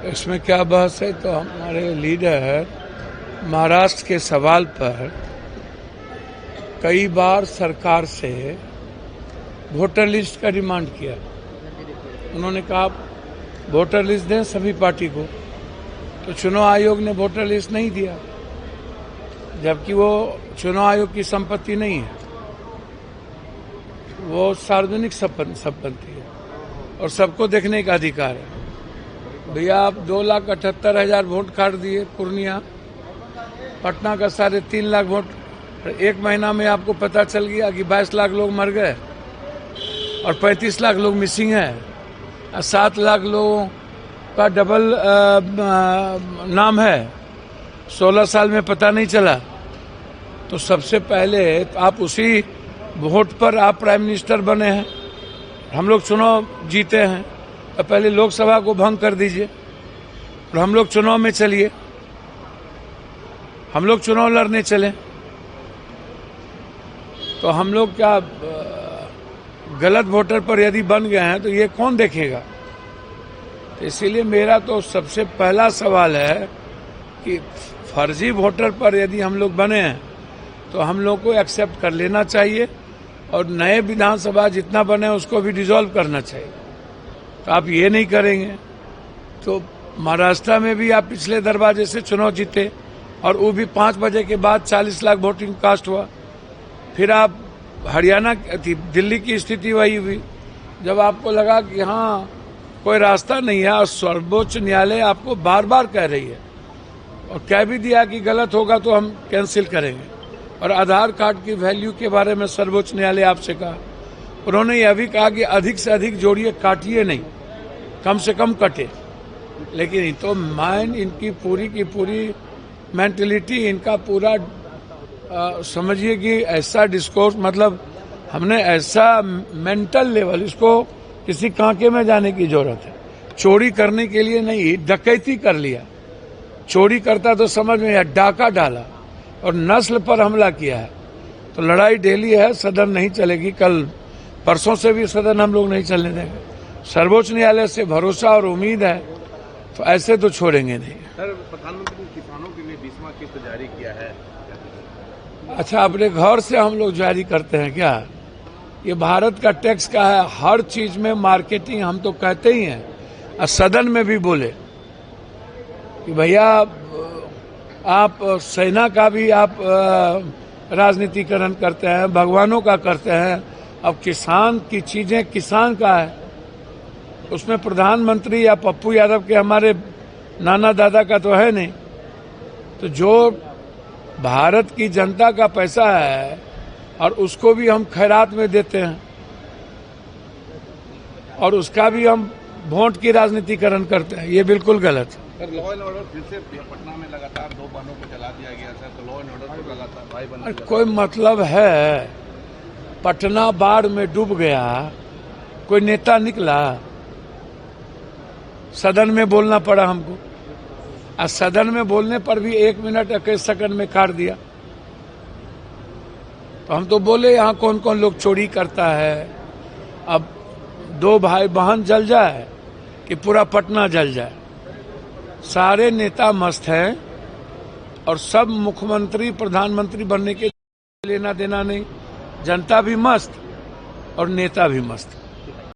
इसमें क्या बहस है? तो हमारे लीडर महाराष्ट्र के सवाल पर कई बार सरकार से वोटर लिस्ट का डिमांड किया। उन्होंने कहा वोटर लिस्ट दें सभी पार्टी को, तो चुनाव आयोग ने वोटर लिस्ट नहीं दिया, जबकि वो चुनाव आयोग की संपत्ति नहीं है, वो सार्वजनिक संपत्ति है और सबको देखने का अधिकार है। भैया आप 2,78,000 वोट काट दिए पूर्णिया, पटना का 3.5 लाख वोट, एक महीना में आपको पता चल गया कि 22 लाख लोग मर गए और 35 लाख लोग मिसिंग है और 7 लाख लोगों का डबल नाम है, 16 साल में पता नहीं चला। तो सबसे पहले आप उसी वोट पर आप प्राइम मिनिस्टर बने हैं, हम लोग चुनाव जीते हैं, तो पहले लोकसभा को भंग कर दीजिए और हम लोग चुनाव में चलिए, हम लोग चुनाव लड़ने चले। तो हम लोग क्या गलत वोटर पर यदि बन गए हैं तो ये कौन देखेगा? तो इसीलिए मेरा तो सबसे पहला सवाल है कि फर्जी वोटर पर यदि हम लोग बने हैं तो हम लोग को एक्सेप्ट कर लेना चाहिए और नए विधानसभा जितना बने उसको भी डिसॉल्व करना चाहिए। तो आप ये नहीं करेंगे तो महाराष्ट्र में भी आप पिछले दरवाजे से चुनाव जीते और वो भी 5 बजे के बाद 40 लाख वोटिंग कास्ट हुआ। फिर आप हरियाणा दिल्ली की स्थिति वही हुई, जब आपको लगा कि हाँ कोई रास्ता नहीं है और सर्वोच्च न्यायालय आपको बार बार कह रही है और कह भी दिया कि गलत होगा तो हम कैंसिल करेंगे। और आधार कार्ड की वैल्यू के बारे में सर्वोच्च न्यायालय आपसे कहा, उन्होंने यह भी कहा कि अधिक से अधिक जोड़िए, काटिए नहीं, कम से कम कटे। लेकिन तो माइंड इनकी पूरी की पूरी मेंटलिटी, इनका पूरा समझिए कि ऐसा डिस्कोर्स, मतलब हमने ऐसा मेंटल लेवल, इसको किसी कांके में जाने की जरूरत है। चोरी करने के लिए नहीं, डकैती कर लिया, चोरी करता तो समझ में आया, डाका डाला और नस्ल पर हमला किया है। तो लड़ाई डेली है, सदन नहीं चलेगी, कल परसों से भी सदन हम लोग नहीं चलने देंगे। सर्वोच्च न्यायालय से भरोसा और उम्मीद है, तो ऐसे तो छोड़ेंगे नहीं। सर, प्रधानमंत्री ने किसानों के लिए 20वां किस्त जारी किया है। अच्छा, अपने घर से हम लोग जारी करते हैं क्या? ये भारत का टैक्स का है, हर चीज में मार्केटिंग हम तो कहते ही हैं और सदन में भी बोले कि भैया आप सेना का भी आप राजनीतिकरण करते हैं, भगवानों का करते हैं। अब किसान की चीजें किसान का है, उसमें प्रधानमंत्री या पप्पू यादव के हमारे नाना दादा का तो है नहीं। तो जो भारत की जनता का पैसा है और उसको भी हम खैरात में देते हैं और उसका भी हम वोट की राजनीतिकरण करते हैं, ये बिल्कुल गलत है। सर, लॉ एंड ऑर्डर फिर से पटना में लगातार 2 बांधों को चला दिया गया सर, तो लॉ एंड ऑर्डर तो लगातार भाई बन। कोई मतलब है? पटना बाढ़ में डूब गया, कोई नेता निकला? सदन में बोलना पड़ा हमको और सदन में बोलने पर भी 1 मिनट 21 सेकंड में काट दिया। तो हम तो बोले यहाँ कौन कौन लोग चोरी करता है। अब 2 भाई बहन जल जाए कि पूरा पटना जल जाए। सारे नेता मस्त हैं और सब मुख्यमंत्री प्रधानमंत्री बनने के लेना देना नहीं, जनता भी मस्त और नेता भी मस्त।